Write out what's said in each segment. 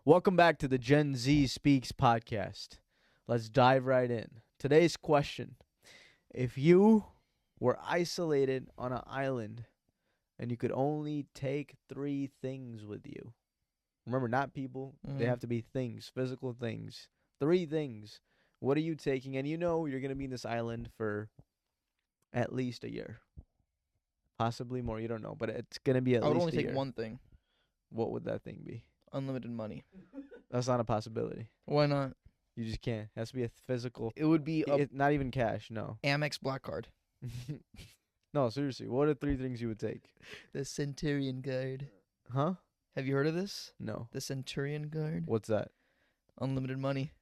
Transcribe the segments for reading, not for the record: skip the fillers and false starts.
Welcome back to the Gen Z Speaks podcast. Let's dive right in. Today's question: if you were isolated on an island and you could only take 3 things with you. Remember, not people. They have to be things, physical things. 3 things. What are you taking? And you know you're going to be in this island for at least a year. Possibly more. You don't know. But it's going to be at I would least only a take year. one thing. What would that thing be? Unlimited money. That's not a possibility. Why not? You just can't. It has to be a physical. It would be a Not even cash. No. Amex Black Card. No, seriously. What are 3 things you would take? The Centurion Card. Huh? Have you heard of this? No. The Centurion Card. What's that? Unlimited money.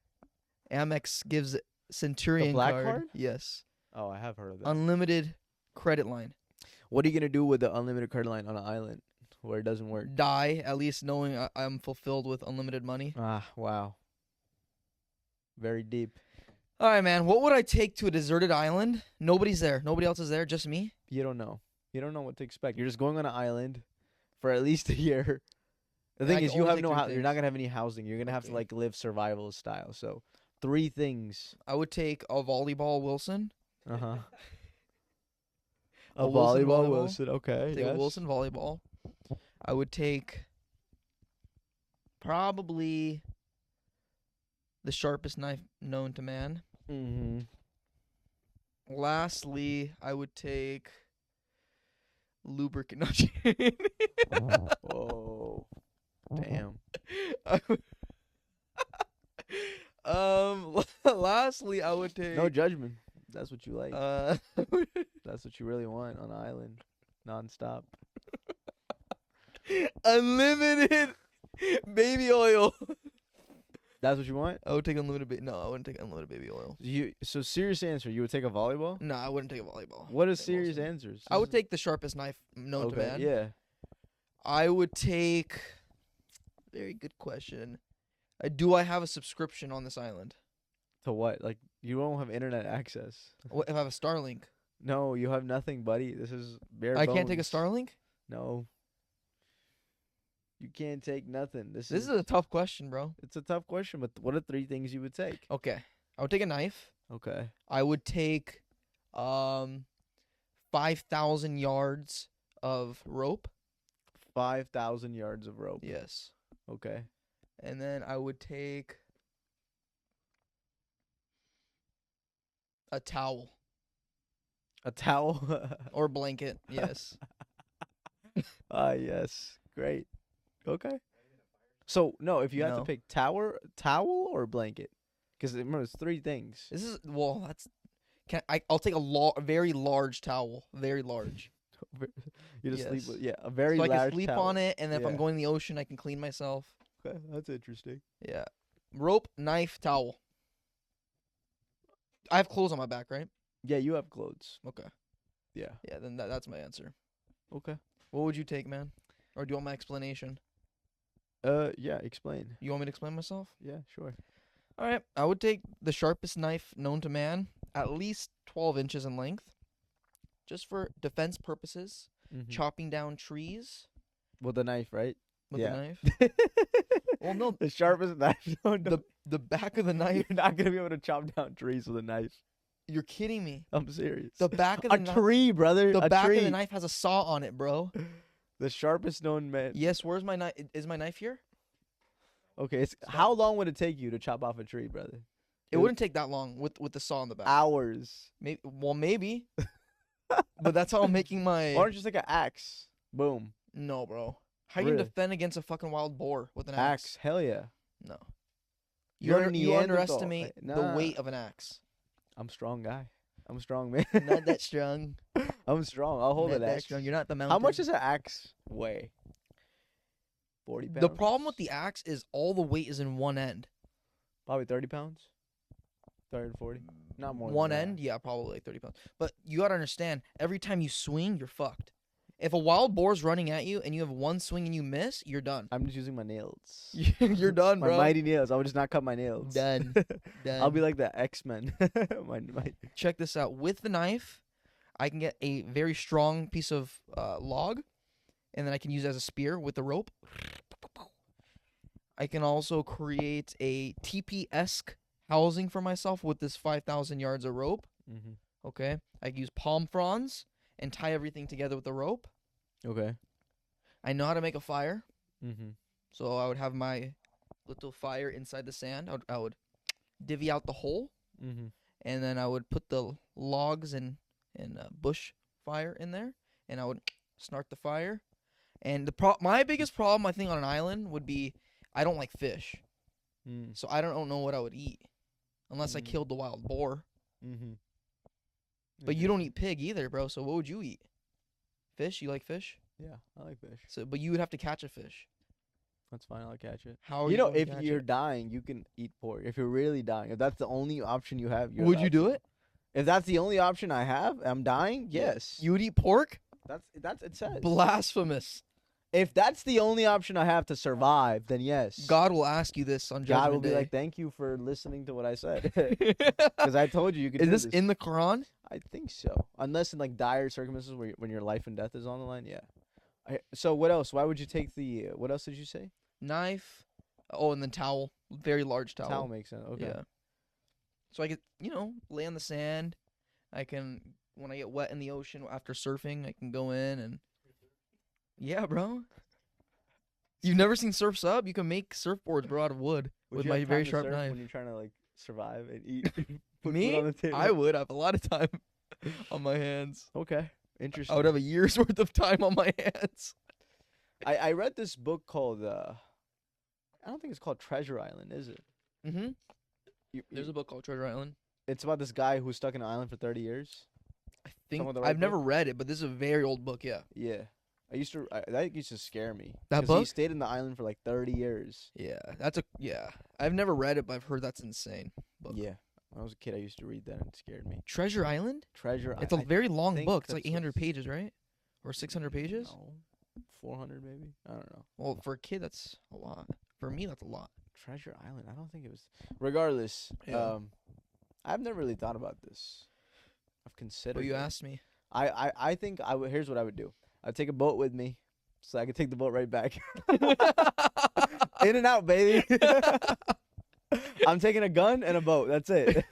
Amex gives Centurion black card? Yes. Oh, I have heard of that. Unlimited credit line. What are you going to do with the unlimited credit line on an island where it doesn't work? Die, at least knowing I'm fulfilled with unlimited money. Ah, wow. Very deep. All right, man. What would I take to a deserted island? Nobody's there. Nobody else is there. Just me. You don't know. You don't know what to expect. You're just going on an island for at least a year. The thing can is, you only have take no 3 house. You're not things. going to have any housing. You're going to have to Okay. live survival style. So, 3 things. I would take a volleyball Wilson. Uh-huh. A Wilson volleyball? Wilson. Okay. Take yes. a Wilson volleyball. I would take probably the sharpest knife known to man. Mm-hmm. Lastly, I would take lubricant. Whoa. Damn. Lastly, I would take No judgment. That's what you like. uh That's what you really want on an island. Non-stop. unlimited baby oil. That's what you want? I would take unlimited no, I wouldn't take unlimited baby oil. So serious answer, you would take a volleyball? No, I wouldn't take a volleyball. What is Take serious Wilson. answers? I would take the sharpest knife known to man. Yeah. I would take. Very good question. Do I have a subscription on this island? To what? Like, you don't have internet access. What if I have a Starlink? No, you have nothing, buddy. This is bare I can't take a bones. Starlink? No. You can't take nothing. This This is a tough question, bro. It's a tough question, but what are 3 things you would take? Okay. I would take a knife. Okay. I would take 5,000 yards of rope. 5,000 yards of rope. Yes. Okay. And then I would take a towel A towel? or blanket. Yes. Ah, yes. Great. Okay. So, no, if you have to No. pick towel or blanket? Because remember, it's 3 things. This is that's I'll take a very large towel, very large. You just sleep Yes. with, a very So I large can sleep towel. on it, and if Yeah. I'm going in the ocean, I can clean myself. Okay, that's interesting. Yeah. Rope, knife, towel. I have clothes on my back, right? Yeah, you have clothes. Okay. Yeah. Yeah, then that's my answer. Okay. What would you take, man? Or do you want my explanation? Yeah, explain. You want me to explain myself? Yeah, sure. All right. I would take the sharpest knife known to man, at least 12 inches in length, just for defense purposes, Mm-hmm. chopping down trees With a knife, right? with Yeah. a knife. Well, no, The sharpest knife. No, the back of the knife. you're not gonna be able to chop down trees with a knife. You're kidding me. I'm serious. The back of the a knife. tree, brother. The a back tree. of the knife has a saw on it, bro. The sharpest known man. Yes, where's my knife? Is my knife here? Okay, how long would it take you to chop off a tree, brother? It wouldn't take that long with the saw on the back. Hours. Maybe. But that's how I'm making my. Why don't you just take an axe? Boom. No, bro. How you gonna Really? defend against a fucking wild boar with an axe? Axe. Hell yeah. No. You're a You Neanderthal. underestimate the Nah. weight of an axe. I'm a strong guy. I'm a strong man. Not that strong. I'm strong. I'll hold Not an that axe. strong. You're not the mountain. How much does an axe weigh? 40 pounds. The problem with the axe is all the weight is in one end. Probably 30 pounds. 30 to 40. Not more. One than that. end, yeah, probably like 30 pounds. But you gotta understand, every time you swing, you're fucked. If a wild boar's running at you and you have one swing and you miss, you're done. I'm just using my nails. You're done, My bro. mighty nails. I would just not cut my nails. Done. Done. I'll be like the X-Men. my Check this out. With the knife, I can get a very strong piece of log, and then I can use it as a spear with the rope. I can also create a TP-esque housing for myself with this 5,000 yards of rope. Mm-hmm. Okay. I can use palm fronds and tie everything together with the rope. Okay. I know how to make a fire. Mm-hmm. So I would have my little fire inside the sand. I would divvy out the hole. Mm-hmm. And then I would put the logs and bush fire in there. And I would start the fire. And my biggest problem, I think, on an island would be I don't like fish. Mm. So I don't know what I would eat. Unless I killed the wild boar. Mm-hmm. But you don't eat pig either, bro. So what would you eat? Fish? You like fish? Yeah, I like fish. So, but you would have to catch a fish. That's fine. I'll catch it. How are You know, going to if catch you're it? dying, you can eat pork. If you're really dying, if that's the only option you have, you're Would you allowed do to. it? If that's the only option I have, I'm dying. Yes. You would eat pork? That's it says. Blasphemous. If that's the only option I have to survive, then yes. God will ask you this on Judgment God will be Day. like, "Thank you for listening to what I said," because I told you could. Is do this in the Quran? I think so. Unless in like dire circumstances when your life and death is on the line, yeah. So what else? Why would you take the? What else did you say? Knife. Oh, and then towel. Very large towel. Towel makes sense. Okay. Yeah. So I could, lay on the sand. I can, when I get wet in the ocean after surfing, I can go in and. Yeah, bro. You've never seen Surf's Up? You can make surfboards, bro, out of wood with my very sharp knife. When you're trying to like survive and eat. Put Me? food on the table. I would have a lot of time on my hands. Okay. Interesting. I would have a year's worth of time on my hands. I read this book called I don't think it's called Treasure Island, is it? Mm-hmm. There's a book called Treasure Island. It's about this guy who's stuck in an island for 30 years. I think with the right I've never book? read it, but this is a very old book. Yeah. Yeah. That used to scare me. That 'Cause book? He stayed in the island for like 30 years. Yeah. I've never read it, but I've heard that's insane. Book. Yeah. When I was a kid, I used to read that and it scared me. Treasure Island? Treasure It's a I very long think book. It's that's like what 800 it's- pages, right? Or 600 pages? No. 400 maybe? I don't know. Well, for a kid, that's a lot. For me, that's a lot. Treasure Island. I don't think it was. Regardless, Yeah. I've never really thought about this. I've considered. But you it. asked me. I think I would. Here's what I would do. I'd take a boat with me, so I could take the boat right back. In and out, baby. I'm taking a gun and a boat. That's it.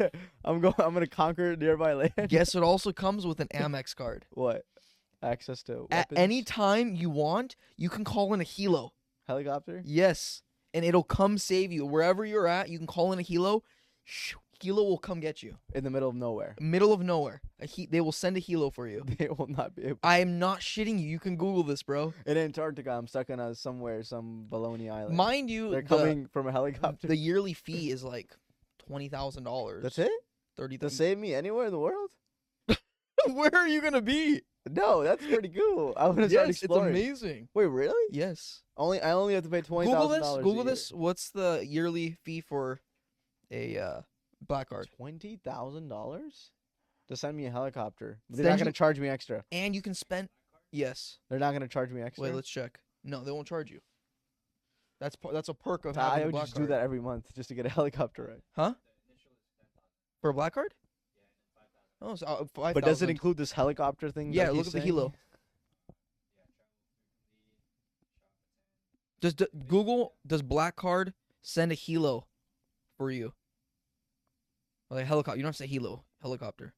I'm gonna conquer nearby land. Guess it also comes with an Amex card. What? Access to At weapons? any time you want, you can call in a helo. Helicopter? Yes. And it'll come save you. Wherever you're at, you can call in a helo. Helo will come get you. In the middle of nowhere. Middle of nowhere. They will send a helo for you. They will not be able. I am not shitting you. You can Google this, bro. In Antarctica, I'm stuck on some baloney island. Mind you, They're coming from a helicopter. the yearly fee is like $20,000. That's it? 30. To save me anywhere in the world? Where are you gonna be? No, that's pretty cool. I want to start Yes, it's exploring. amazing. Wait, really? Yes. I only have to pay $20,000. Google this. What's the yearly fee for a black card? $20,000 to send me a helicopter. They're Send not you- gonna charge me extra. And you can spend. Yes. They're not gonna charge me extra. Wait, let's check. No, they won't charge you. That's a perk of I having a would black just card. do that every month just to get a helicopter right. Huh? For a black card? Oh, so 5,000. But does it include this helicopter thing? Yeah, that look he's at the saying? helo. Google does black card send a helo for you? Like a helicopter. You don't have to say helo. Helicopter.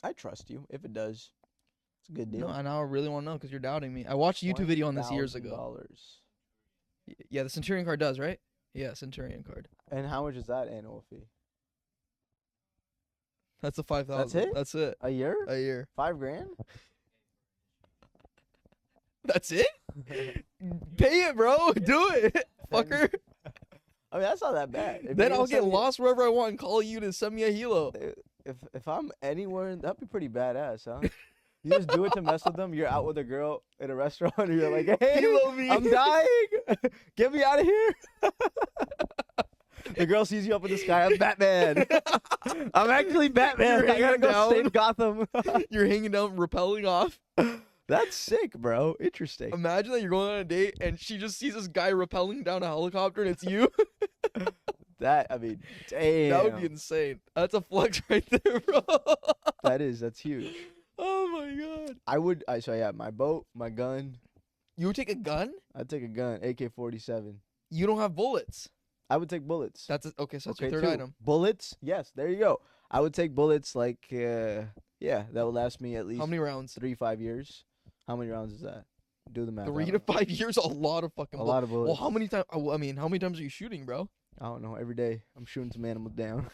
I trust you. If it does, it's a good deal. No, and I really want to know because you're doubting me. I watched a YouTube video on this years ago. $20,000. Yeah, the Centurion card does, right? Yeah, Centurion card. And how much is that annual fee? That's the 5,000. That's it? That's it. A year? A year. $5,000? That's it? Pay it, bro. Do it, fucker. I mean, that's not that bad. If Then you're I'll gonna get send me- lost wherever I want and call you to send me a helo. If I'm anywhere, that'd be pretty badass, huh? You just do it to mess with them. You're out with a girl in a restaurant, and you're like, "Hey, Helo me. I'm dying. Get me out of here." The girl sees you up in the sky. I'm Batman. I'm actually Batman. You're I gotta hanging go down. save Gotham. You're hanging down, rappelling off. That's sick, bro. Interesting. Imagine that you're going on a date and she just sees this guy rappelling down a helicopter and it's you. I mean, damn. That would be insane. That's a flex right there, bro. That's huge. Oh my god. So yeah, my boat, my gun. You would take a gun? I'd take a gun, AK-47. You don't have bullets. I would take bullets. Okay, so that's your Okay, third two. item. Bullets? Yes, there you go. I would take bullets like, yeah, that would last me at least How many rounds? 3-5 years. How many rounds is that? Do the math. 3 to 5 years, a lot of fucking A bullets. lot of bullets. Well, how many times? I mean, how many times are you shooting, bro? I don't know. Every day I'm shooting some animals down.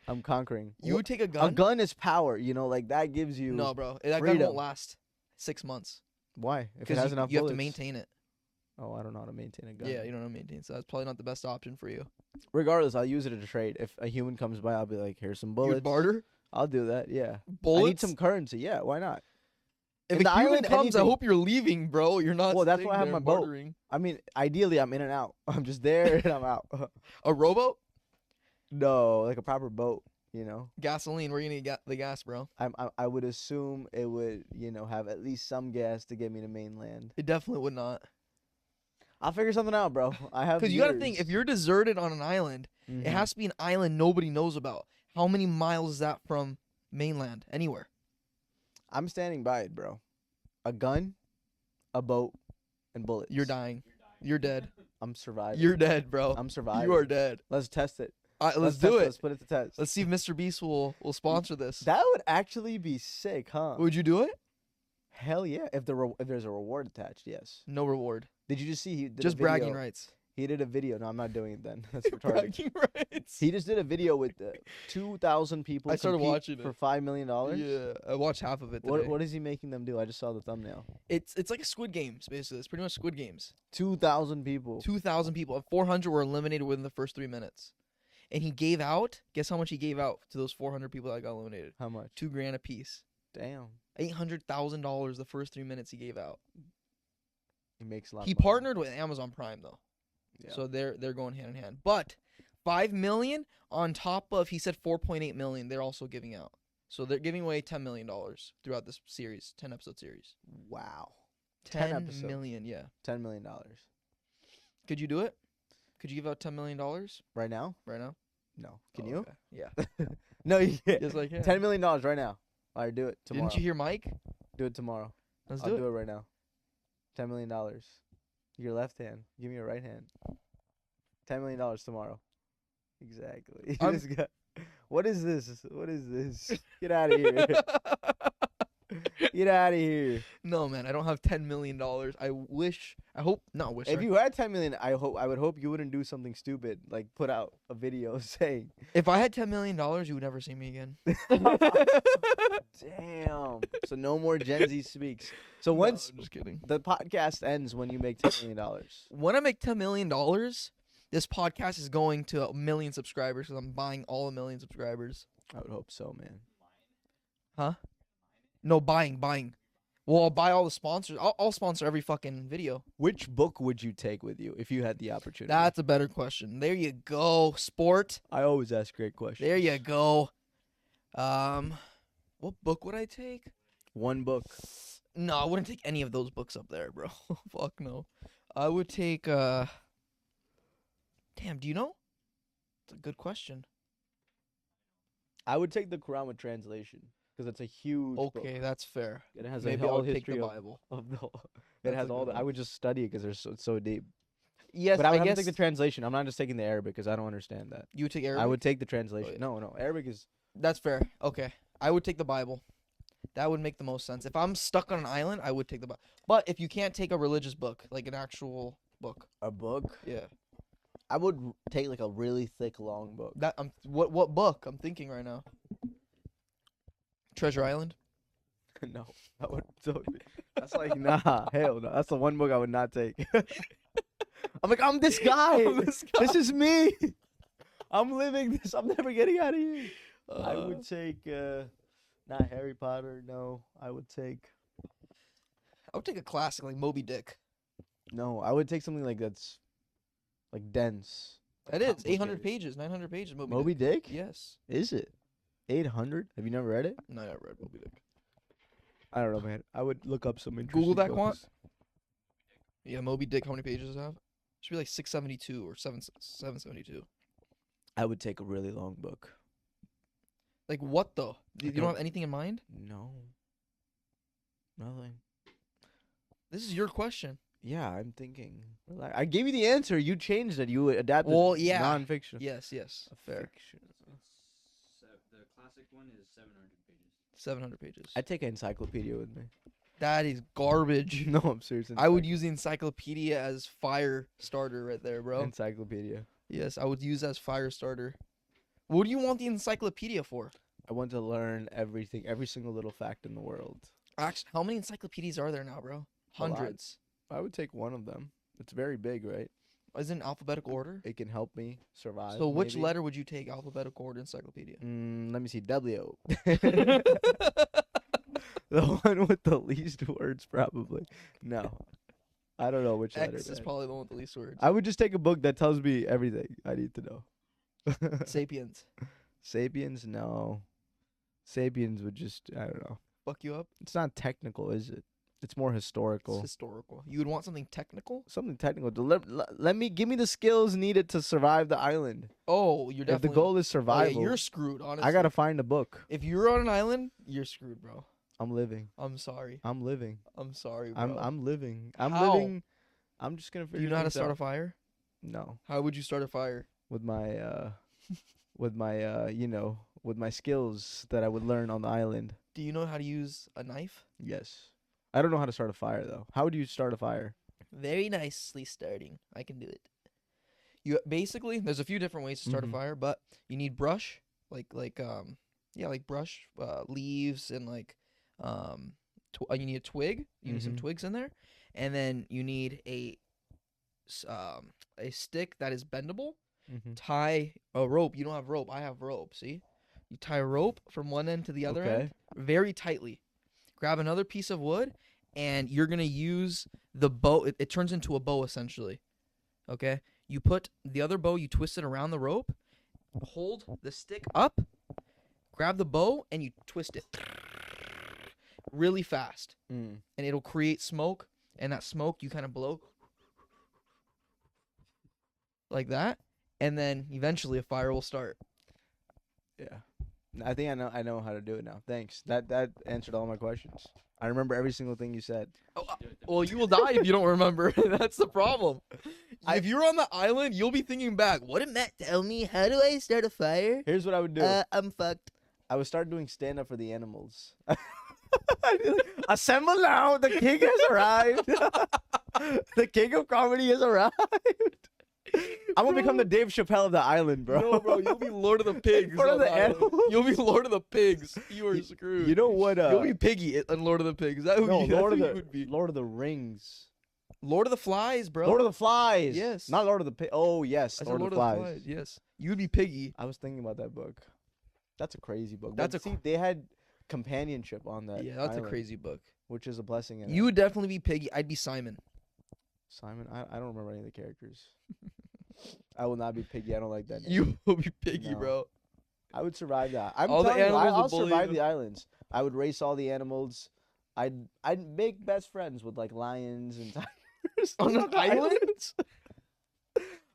I'm conquering. You would take a gun? A gun is power, you know, like that gives you. No, bro. That gun freedom. won't last 6 months. Why? If it Because has enough you have bullets. to maintain it. Oh, I don't know how to maintain a gun. Yeah, you don't know how to maintain. So that's probably not the best option for you. Regardless, I'll use it as a trade. If a human comes by, I'll be like, "Here's some You bullets." would barter? I'll do that. Yeah. Bullets? I need some currency. Yeah, why not? If In the a human island, comes, I anything- hope you're leaving, bro. You're not. Well, that's staying why I have there my and boat. bartering. I mean, ideally, I'm in and out. I'm just there and I'm out. A rowboat? No, like a proper boat. You know, Gasoline. Where you gonna get the gas, bro? I would assume it would, you know, have at least some gas to get me to mainland. It definitely would not. I'll figure something out, bro. I have. Because you gotta think, if you're deserted on an island, it has to be an island nobody knows about. How many miles is that from mainland? Anywhere. I'm standing by it, bro. A gun, a boat, and bullets. You're dying. You're dead. I'm surviving. You're dead, bro. I'm surviving. You are dead. Let's test it. All right, let's test do it. Let's put it to test. Let's see if Mr. Beast will sponsor this. That would actually be sick, huh? Would you do it? Hell yeah! If there's a reward attached, yes. No reward. Did you just see he did Just a video? bragging rights. He did a video. No, I'm not doing it then. That's retarded. Bragging rights. He just did a video with 2,000 people. I started compete watching for it. $5 million. Yeah, I watched half of it today. What is he making them do? I just saw the thumbnail. It's like a Squid Games, basically. It's pretty much Squid Games. 2,000 people. 2,000 people. And 400 were eliminated within the first 3 minutes. And he gave out, guess how much he gave out to those 400 people that got eliminated? How much? $2,000 a piece. Damn. $800,000 the first 3 minutes he gave out. He makes a lot. He of money. partnered with Amazon Prime though. Yeah. So they're going hand in hand. But 5 million on top of, he said 4.8 million they're also giving out. So they're giving away $10 million throughout this series, 10 episode series. Wow. 10 episodes. million, yeah. $10 million. Could you do it? Could you give out $10 million Right now? right now? No. Can Oh, you? okay. Yeah. No, you can't. Yes, I can. $10 million right now. All right, do it tomorrow. Didn't you hear Mike? Do it tomorrow. Let's I'll do do it. it right now. $10 million. Your left hand. Give me your right hand. $10 million tomorrow. Exactly. I'm- This guy- What is this? What is this? Get out of here. Get out of here. No, man, I don't have $10 million. If you had 10 million, I would hope you wouldn't do something stupid like put out a video saying, If I had $10 million, you would never see me again. "Damn." So no more Gen Z speaks. So No, once I'm just kidding. the podcast ends, when you make $10 million. When I make $10 million, this podcast is going to 1 million subscribers because I'm buying all 1 million subscribers. I would hope so, man. Huh? No, buying. Well, I'll buy all the sponsors. I'll sponsor every fucking video. Which book would you take with you if you had the opportunity? That's a better question. There you go, sport. I always ask great questions. There you go. What book would I take? One book. No, I wouldn't take any of those books up there, bro. Fuck no. I would take Damn, do you know? It's a good question. I would take the Quran with translation because it's a huge book. Okay, that's fair. It has Maybe a whole I'll take history the of, Bible. of the whole, it That's has a all good the. I one. would just study it because it's so deep. Yes, But I would have guess to take the translation. I'm not just taking the Arabic because I don't understand that. you would take Arabic. I would take the translation. yeah. No, Arabic is. That's fair. Okay. I would take the Bible. That would make the most sense. If I'm stuck on an island, I would take the Bible. But if you can't take a religious book, like an actual book, A book? yeah. I would take like a really thick, long book. That what book? I'm thinking right now. Treasure Island? No, that would. That's like hell no. That's the one book I would not take. I'm like, I'm this guy. I'm this guy. This is me. I'm living this. I'm never getting out of here. I Uh, would take not Harry Potter. No, I would take a classic like Moby Dick. no. I would take something like that's like dense. That is 800 complicated. pages, 900 pages. Moby Dick? Yes. Is it 800? Have you never read it? No, I never read Moby Dick. I don't know, man. I would look up some interesting. Google that, books. Quant. Yeah, Moby Dick. How many pages does it have? Should be like 672 or 772. I would take a really long book. Like what though? You don't don't- have anything in mind? No. Nothing. This is your question. Yeah, I'm thinking. I gave you the answer. You changed it. You adapted. Well, yeah. Non-fiction. Yes, fair. Fiction. The classic one is 700 pages. 700 pages. I take an encyclopedia with me. That is garbage. No, I'm serious. I would use the encyclopedia as fire starter right there, bro. Encyclopedia. Yes, I would use as fire starter. What do you want the encyclopedia for? I want to learn everything, every single little fact in the world. Actually, how many encyclopedias are there now, bro? A lot. Hundreds. I would take one of them. It's very big, right? Is it in alphabetical order? It can help me survive. So which maybe. letter would you take alphabetical order encyclopedia? Let me see. W. The one with the least words, probably. No. I don't know which letter. X is man. probably the one with the least words. I would just take a book that tells me everything I need to know. Sapiens. Sapiens? No. Sapiens would just, I don't know. Fuck you up? It's not technical, is it? It's more It's historical. historical. You would want something technical? Something technical. Give me the skills needed to survive the island. Oh, you're If the definitely... goal is Oh, survival, yeah, you're screwed, honestly. I gotta find a book. If you're on an island, you're screwed, bro. I'm living. I'm sorry. I'm living. I'm sorry, bro. I'm living. I'm How? living. I'm just gonna figure. Do you know how to things start a out. fire? No, How would you start a fire? with my with my skills that I would learn on the island. Do you know how to use a knife? Yes. I don't know how to start a fire though. How would you start a fire? Very nicely starting. I can do it. You basically there's a few different ways to start Mhm. a fire, but you need brush, like brush, leaves and you need a twig. You need some Mhm. twigs in there, and then you need a stick that is bendable. Mm-hmm. Tie a rope. You don't have rope. I have rope. See, you tie a rope from one end to the other Okay. end very tightly. Grab another piece of wood, and you're gonna use the bow. It turns into a bow essentially. Okay. You put the other bow. You twist it around the rope. Hold the stick up. Grab the bow and you twist it really fast, Mm. and it'll create smoke. And that smoke you kind of blow like that, and then eventually a fire will start. Yeah. I think I know how to do it now. Thanks. That answered all my questions. I remember every single thing you said. Well, you will die if you don't remember. That's the problem. If you're on the island, you'll be thinking back. What did Matt tell me? How do I start a fire? Here's what I would do. I'm fucked. I would start doing stand up for the animals. Assemble now, the king has arrived. The king of comedy has arrived. I'm gonna become the Dave Chappelle of the island, bro. No, bro, you'll be Lord of the Pigs. Lord of on the island. animals? You'll be Lord of the Pigs. You are screwed. You know what? You'll be Piggy in Lord of the Pigs. That would no, be, Lord of that's who the you would be. Lord of the Rings. Lord of the Flies, bro. Lord of the Flies. Yes. Not Lord of the Oh yes, I said Lord, of the Flies. Yes. You would be Piggy. I was thinking about that book. That's a crazy book. That's But a see, they had companionship on that. Yeah, that's island, a crazy book. which is a blessing. In You it. would definitely be Piggy. I'd be Simon. Simon. I don't remember any of the characters. I will not be Piggy. I don't like that name. You will be Piggy, No. bro. I would survive that. I'm All the telling you, animals I'll would bully survive you. the islands. I would race all the animals. I'd make best friends with like lions and tigers On an the island? islands.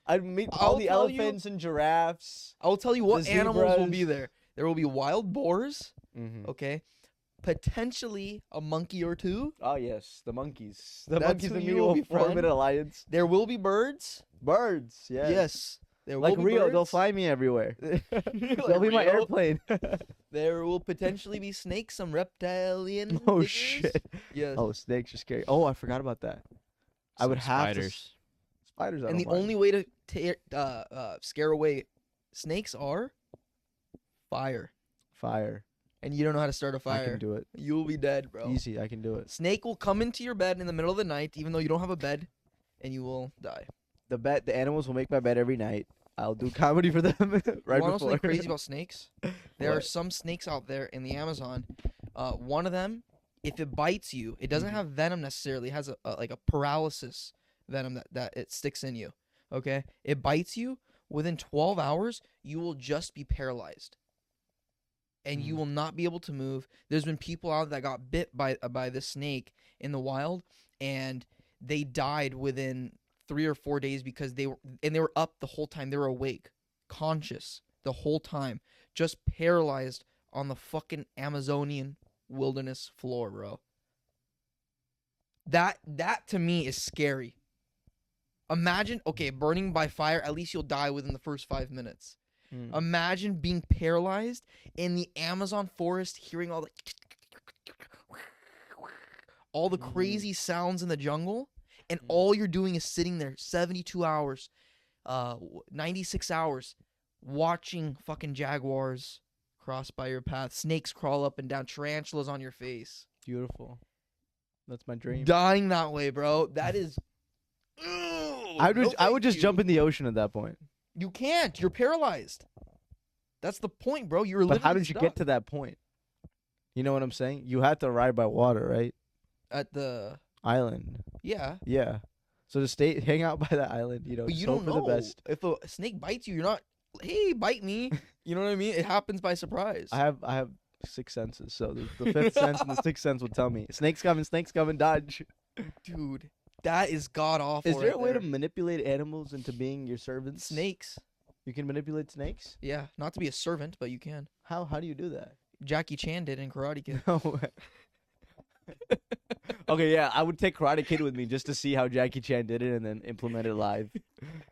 I'd meet all I'll the tell you- elephants and giraffes. I will tell you what The animals will be zebras. there. There will be wild boars, Mm-hmm. okay? Potentially a monkey or two. Oh yes, the monkeys. The That's monkeys who and you me will will be form friend. an alliance. There will be birds. Birds, yes. Yes. There will Like be Rio, birds. they'll fly me everywhere. Like They'll be my Rio. airplane. There will potentially be snakes, some reptilian Oh figures. shit. Yes. Oh, snakes are scary. Oh, I forgot about that. I would have spiders. spiders. I And the don't mind. only way to scare away snakes are fire. fire. And you don't know how to start a I fire. can do it. You will be dead, bro. Easy, I can do it. Snake will come into your bed in the middle of the night, even though you don't have a bed, and you will die. The animals will make my bed every night. I'll do comedy for them right You want to know before. something crazy about snakes? There are What? some snakes out there in the Amazon. One of them, if it bites you, it doesn't Mhm. have venom necessarily. It has like a paralysis venom that it sticks in you. Okay, it bites you. Within 12 hours, you will just be paralyzed, and you Mm. will not be able to move. There's been people out that got bit by the snake in the wild, and they died within 3 or 4 days because they were up the whole time. They were awake, conscious the whole time, just paralyzed on the fucking Amazonian wilderness floor, bro. That to me is scary. Imagine, okay, burning by fire, at least you'll die within the first 5 minutes. Mm. Imagine being paralyzed in the Amazon forest, hearing all the crazy sounds in the jungle, and all you're doing is sitting there 72 hours, 96 hours, watching fucking jaguars cross by your path, snakes crawl up and down, tarantulas on your face. Beautiful. That's my dream. Dying that way, bro. That is. I would just jump in the ocean at that point. You can't. You're paralyzed. That's the point, bro. You're. But how literally did you stuck. get to that point? You know what I'm saying? You had to ride by water, right? At the Island. yeah. Yeah. So to stay, hang out by the island, you know, But you just don't hope know for the best. if a snake bites you. You're not. Hey, bite me. You know what I mean? It happens by surprise. I have 6 senses, so the fifth sense and the sixth sense would tell me snakes coming, dodge. Dude, that is god awful. Is there right a way there. to manipulate animals into being your servants? Snakes? You can manipulate snakes? Yeah, not to be a servant, but you can. How do you do that? Jackie Chan did in Karate Kid. No way. Okay, yeah, I would take Karate Kid with me just to see how Jackie Chan did it and then implement it live.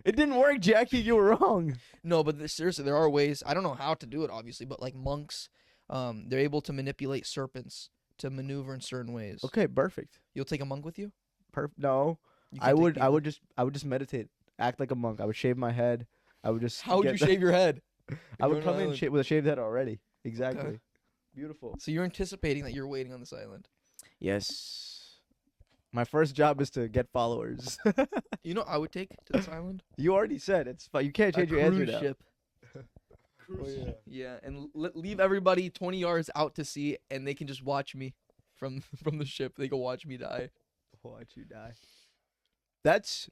It didn't work, Jackie. You were wrong. No, but seriously, there are ways. I don't know how to do it, obviously, but like monks, they're able to manipulate serpents to maneuver in certain ways. Okay, perfect. You'll take a monk with you? No, You I can take would people. just meditate, act like a monk. I would shave my head. I would just. How would get you the- shave your head? I would You're on come an in island. with a shaved head already. Exactly. Okay. Beautiful. So you're anticipating that you're waiting on this island. Yes. My first job is to get followers. You know what I would take to this island? You already said it's fine. You can't A change your answer cruise now. ship. Oh, yeah. Yeah, and leave everybody 20 yards out to sea, and they can just watch me from the ship. They can watch me die. Watch you die. That's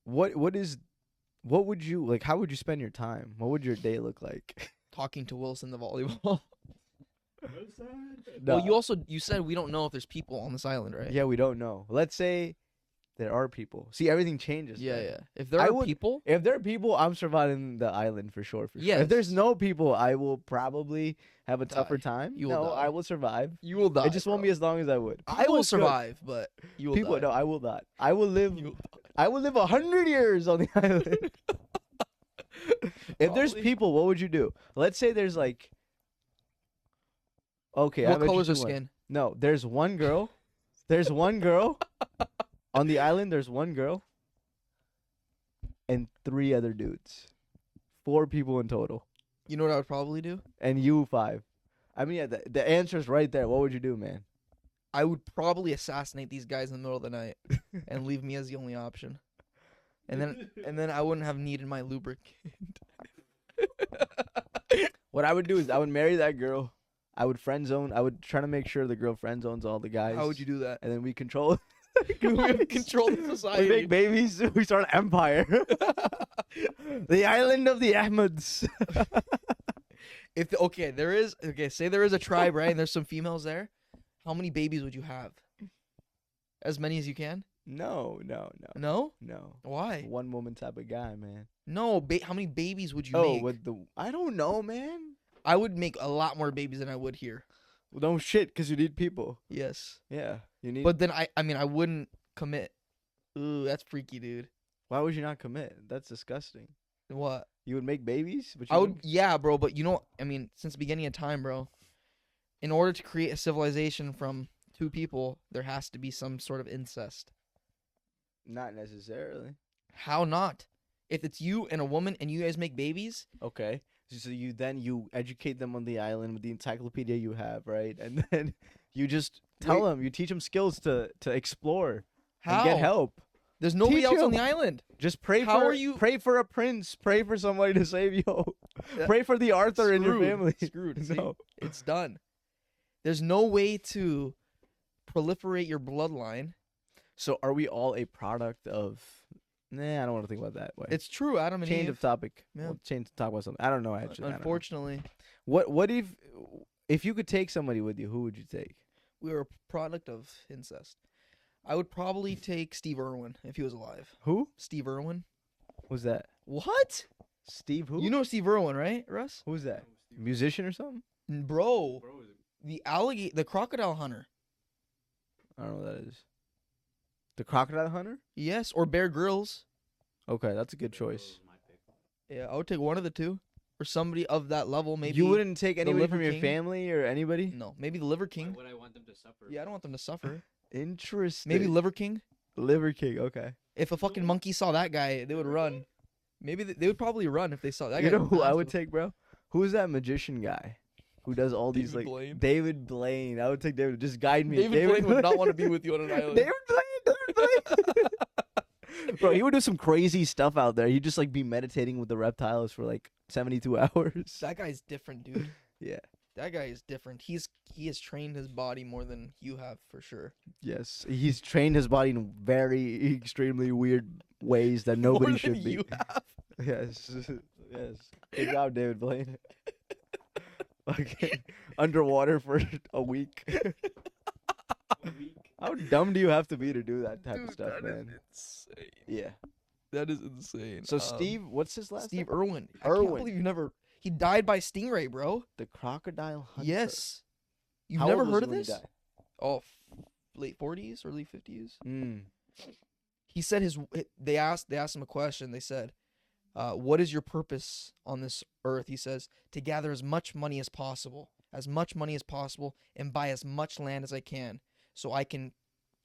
what would you like? How would you spend your time? What would your day look like? Talking to Wilson the volleyball. No. Well, you said we don't know if there's people on this island, right? Yeah, we don't know. Let's say there are people. See, everything changes. Yeah, then. yeah. If there I are would- people, If there are people, I'm surviving the island for sure. For sure. Yes. If there's no people, I will probably have a tougher Die. time. You will no, die. I will survive. you will die. It just won't bro. be as long as I would. I People will is good. survive, but you will People, die. no, I will not. I will live. You will I will live 100 years on the island. If there's Probably. people, what would you do? Let's say there's like. Okay, I What have color's her interesting one. skin? No, there's one girl. There's one girl on the island. There's one girl and 3 other dudes. 4 people in total, You know what I would probably do? and you 5. I mean, yeah, the answer's right there. What would you do, man? I would probably assassinate these guys in the middle of the night and leave me as the only option. And then I wouldn't have needed my lubricant. What I would do is I would marry that girl. I would friend zone. I would try to make sure the girl friend zones all the guys. How would you do that? And then we control. We have control the We society. make babies. We start an empire. The island of the Ahmeds. Say there is a tribe, right? And there's some females there. How many babies would you have? As many as you can? No. No? No. Why? One woman type of guy, man. No, how many babies would you Oh, make? with the I don't know, man. I would make a lot more babies than I would here. Well, don't shit, cause you need people. Yes. Yeah, you need. But then I wouldn't commit. Ooh, that's freaky, dude. why would you not commit? That's disgusting. What? You would make babies, but you I would, wouldn't- yeah, bro. But since the beginning of time, bro, in order to create a civilization from 2 people, there has to be some sort of incest. Not necessarily. How not? If it's you and a woman and you guys make babies, Okay. So you educate them on the island with the encyclopedia you have, right? And then you just tell them, you teach them skills to explore how? and get help. There's nobody Teach else on him. the island. Just pray How for are you- pray for a prince, pray for somebody to save you. Yeah. Pray for the Arthur in your Screwed. family. Screwed. See? No. It's done. There's no way to proliferate your bloodline. So are we all a product of Nah, I don't want to think about that way. It's true, Adam and change Eve. of topic. Yeah. We'll change to talk about something. I don't know actually. I don't know. Unfortunately, What if you could take somebody with you, who would you take? we were a product of incest. I would probably take Steve Irwin if he was alive. Who? Steve Irwin. Who's that? What? Steve who? You know Steve Irwin, right, Russ? Who's that? Musician or something? Bro, Bro, is it the crocodile hunter. I don't know what that is. The Crocodile Hunter? Yes, or Bear Grylls. Okay, that's a good choice. Was my pick. Yeah, I would take one of the two, or somebody of that level. Maybe You wouldn't take the anybody Liver from your King? family or anybody? No, maybe the Liver Why King. would I want them to suffer? Yeah, I don't want them to suffer. Interesting. Maybe Liver King. Liver King, okay. If a fucking monkey saw that guy, they would run. Maybe they would probably run if they saw that guy. You know who I would massive. take, bro? Who's that magician guy who does all these David like Blaine. David Blaine? I would take David. Just guide me. David Blaine would not want to be with you on an island. David Blaine. Bro, he would do some crazy stuff out there. He'd just like be meditating with the reptiles for like 72 hours. That guy's different, dude. Yeah. That guy is different. He has trained his body more than you have for sure. Yes. He's trained his body in very extremely weird ways that nobody More should than be. you have. Yes. Yes. Good job, David Blaine. Fucking underwater for a week. A week. How dumb do you have to be to do that type of Dude, stuff, that man? is insane. Yeah. That is insane. So Steve, what's his last Steve name? Irwin. I Irwin. can't believe you never. He died by stingray, bro. The Crocodile Hunter. Yes. You've How never old was heard he of when he this? died? Oh, late 40s, early 50s. Mm. He said they asked him a question. They said, what is your purpose on this earth? He says, to gather as much money as possible, and buy as much land as I can so I can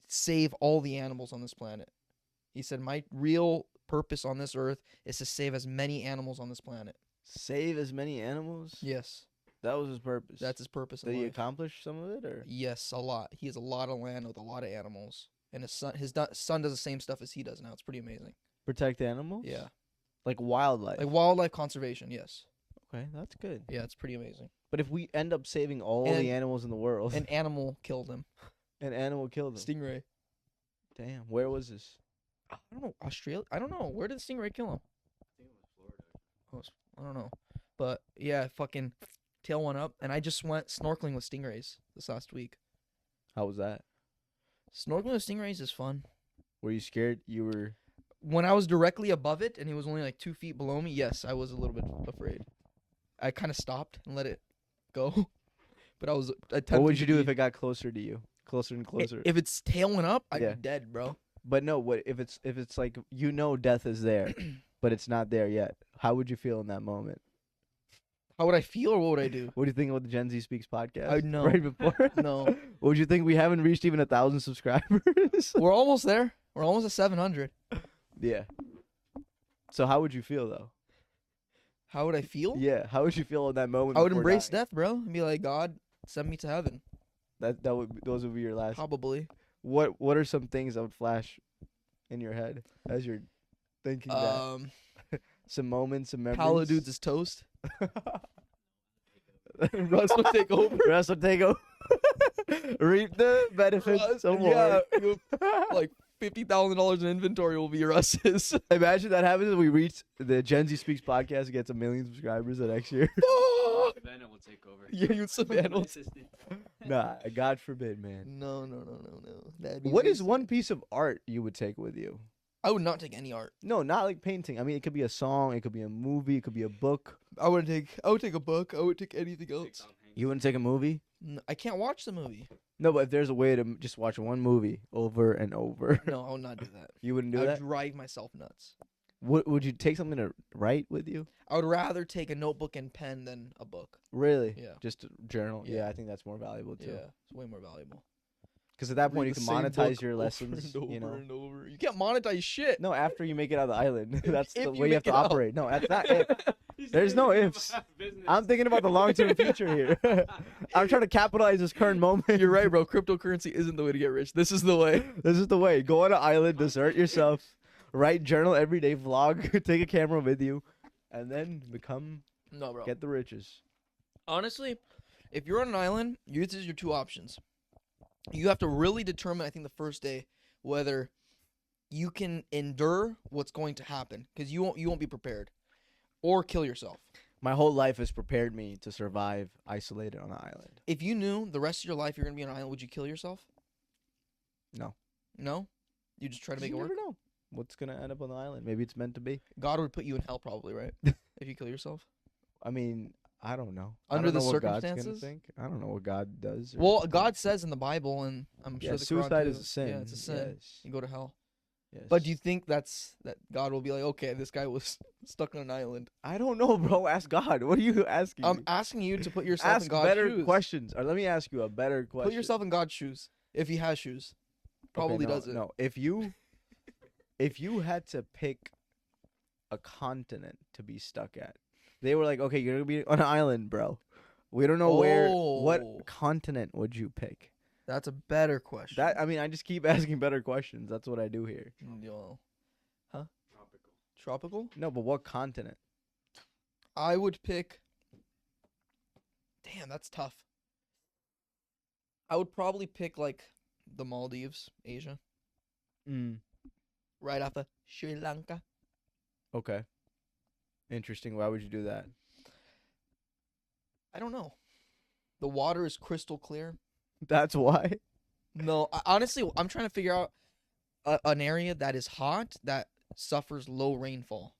save all the animals on this planet. He said, my real purpose on this earth is to save as many animals on this planet. Save as many animals? Yes, That was his purpose. that's his purpose in Did he life. accomplish some of it, or? Yes, a lot. He has a lot of land with a lot of animals. And his son does the same stuff as he does now. It's pretty amazing. Protect animals? Yeah. Like wildlife? Like wildlife conservation, yes. Okay, that's good. Yeah, it's pretty amazing. But if we end up saving all And- the animals in the world, An animal killed him. an animal killed them. Stingray. Damn, where was this? I don't know. Australia? I don't know. Where did the stingray kill him? I think it was Florida. I don't know. But yeah, fucking tail one up. And I just went snorkeling with stingrays this last week. How was that? Snorkeling with stingrays is fun. Were you scared? You were. When I was directly above it and he was only like 2 feet below me, yes, I was a little bit afraid. I kind of stopped and let it go. But I was attempting What would you to do be- if it got closer to you? Closer and closer. If it's tailing up, I'd Yeah. be dead, bro. But no, what if it's like death is there, but it's not there yet? How would you feel in that moment? How would I feel or what would I do? What do you think about the Gen Z Speaks podcast? I know. Right before. No. What would you think? We haven't reached even 1,000 subscribers. We're almost there. We're almost at 700. Yeah. So how would you feel though? How would I feel? Yeah. How would you feel in that moment? I would before embrace dying? death, bro, and be like, God, send me to heaven. Those would be your last. Probably. What are some things that would flash in your head as you're thinking that? Some moments, some memories. Paladins is toast. Russ would take over. Russ would take over. Reap the benefits Russ, of war. yeah, like $50,000 in inventory will be Russ's. Imagine that happens and we reach the Gen Z Speaks podcast gets 1 million subscribers the next year. Savannah will take over. Yeah, you Savannah My will- assistant. Nah, God forbid, man. No. That'd be What is racist. one piece of art you would take with you? I would not take any art. No, not like painting. I mean, it could be a song, it could be a movie, it could be a book. I would take a book. I would take anything Take else. Tom Hanks. You wouldn't take a movie? I can't watch the movie. No, but if there's a way to just watch one movie over and over, No, I would not do that. you wouldn't I do would that? drive myself nuts. Would you take something to write with you? I would rather take a notebook and pen than a book. Really? Yeah. Just a journal? Yeah, Yeah. I think that's more valuable too. Yeah, it's way more valuable. Because at that point, you Read can the same monetize book your over lessons. and You over know. and over. You can't monetize shit. No, after you make it out of the island, that's If the you way you have make to it out. operate. No, that's not it. He's There's no thinking ifs. about business. I'm thinking about the long-term future here. I'm trying to capitalize this current moment. You're right, bro. Cryptocurrency isn't the way to get rich. This is the way. This is the way. Go on an island, desert yourself, write journal every day, vlog, take a camera with you, and then No, bro. get the riches. Honestly, if you're on an island, this is your two options. You have to really determine, I think, the first day whether you can endure what's going to happen because you won't be prepared, or kill yourself. My whole life has prepared me to survive isolated on an island. If you knew the rest of your life you're gonna be on an island, would you kill yourself? No. No? You just try to make You it work? never know what's gonna end up on the island. Maybe it's meant to be. God would put you in hell probably, right? If you kill yourself? I mean, I don't know. Under I don't the know what God's circumstances? gonna think. I don't know what God does. Well, God says in the Bible, and I'm yeah, sure the Quran suicide too, is a sin. Yeah, it's a sin. Yes. You go to hell. Yes. But do you think that God will be like, okay, this guy was stuck on an island? I don't know, bro. Ask God. What are you asking? I'm me? asking you to put yourself in Ask God's better shoes. questions. Or let me ask you a better question. Put yourself in God's shoes. If he has shoes, probably no, doesn't. No, if you had to pick a continent to be stuck at, they were like, okay, you're gonna be on an island, bro. We don't know where. Oh. What continent would you pick? That's a better question. I just keep asking better questions. That's what I do here. Yo. Tropical. Tropical? No, but what continent? I would pick. Damn, that's tough. I would probably pick like the Maldives, Asia, right after Sri Lanka. Okay. Interesting. Why would you do that? I don't know. The water is crystal clear. That's why. No, honestly, I'm trying to figure out an area that is hot that suffers low rainfall.